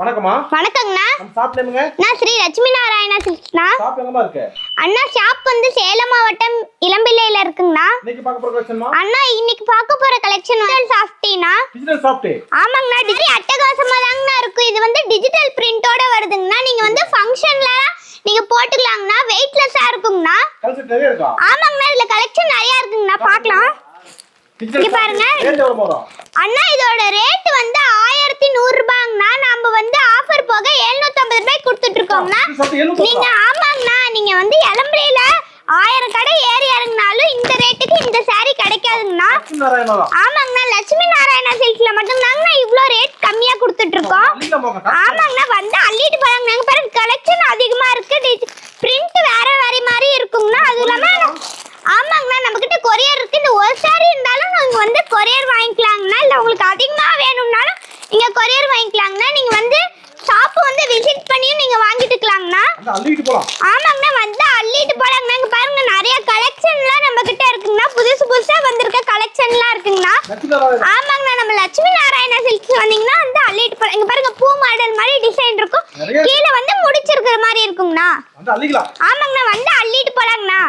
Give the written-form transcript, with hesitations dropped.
வணக்கம்மா. வணக்கங்கண்ணா. நம்ம ஷாப் நேமுங்க? நான் ஸ்ரீ லட்சுமி நாராயணா சில்க்ஸ்ண்ணா. ஷாப் எங்கமா இருக்கு? அண்ணா ஷாப் வந்து சேலம் மாவட்டம் இளம்பிள்ளையில இருக்குங்கண்ணா. இன்னைக்கு பார்க்க போற கலெக்ஷன்மா? அண்ணா இன்னைக்கு பார்க்க போற கலெக்ஷன் வந்து சாஃப்டினா. Digital soft. ஆமாங்கண்ணா, டிஜிட்டல் அட்டகாசமா தாங்கண்ணா இருக்கு. இது வந்து டிஜிட்டல் பிரிண்டோட வருதுங்கண்ணா. நீங்க வந்து ஃபங்க்ஷன்ல நீங்க போட்டுக்கலாங்கண்ணா. வெயிட்லெஸ்ஸா இருக்குங்கண்ணா. கலெக்ஷன் நிறைய இருக்கா? ஆமாங்கண்ணா, இதுல கலெக்ஷன் நிறைய இருக்குங்கண்ணா. பார்க்கலாம். இங்க பாருங்க. ரேட் எவ்வளவு வரும்? அண்ணா இதோட ரேட் வந்து 1100 ரூபாய்ங்கண்ணா. நம்ம வந்து ஆஃபர் போக 750 ரூபாய்க்கு கொடுத்துட்டு இருக்கோம்னா. நீங்க ஆமாங்கண்ணா, நீங்க வந்து இளம்பிள்ளையில 1000 கடை ஏறி இறங்கினாலும் இந்த ரேட்டுக்கு இந்த saree கிடைக்காதுங்கண்ணா. ஆமாங்கண்ணா, லட்சுமி நாராயணா சில்க்ஸ்ல மட்டும் தாங்கண்ணா இவ்ளோ ரேட் கம்மியா கொடுத்துட்டு இருக்கோம். ஆமாங்கண்ணா, வந்து அள்ளிட்டு போறாங்க. நாங்க பாருங்க கலெக்ஷன் அதிகமா இருக்கு. பிரிண்ட் வேற வேற மாதிரி இருக்குங்கண்ணா. அது இல்லாம ஆமாங்கண்ணா, நம்ம கிட்ட கொரியர் இருக்கு. இந்த ஒரு saree இருந்தாலும் நீங்க வந்து கொரியர் வாங்கிக்கலாங்கண்ணா. இல்ல உங்களுக்கு அதிகமா வேணும்னாலும் நீங்க கொரியர் வாங்கிக்கலாங்கண்ணா. நீங்க வந்து ஷாப் வந்து விசிட் பண்ணியும் நீங்க வாங்கிட்டுக்கலாங்கண்ணா. ஆமாங்கண்ணா, வந்து அள்ளிட்டு போலாங்கண்ணா. இங்க பாருங்க நிறைய கலெக்ஷன்லாம் நம்ம கிட்ட இருக்குங்கண்ணா. புதுசா வந்திருக்க கலெக்ஷன்லாம் இருக்குங்கண்ணா. ஆமாங்கண்ணா, நம்ம லட்சுமி நாராயணா சில்க்ஸ் வந்தீங்கன்னா வந்து அள்ளிட்டு போலாம். இங்க பாருங்க பூ மாடல் மாதிரி டிசைன் இருக்கும். கீழ வந்து முடிச்சிருக்கிற மாதிரி இருக்குங்கண்ணா. வந்து அள்ளிக்கலாம். ஆமாங்கண்ணா, வந்து அள்ளிட்டு போலாங்கண்ணா.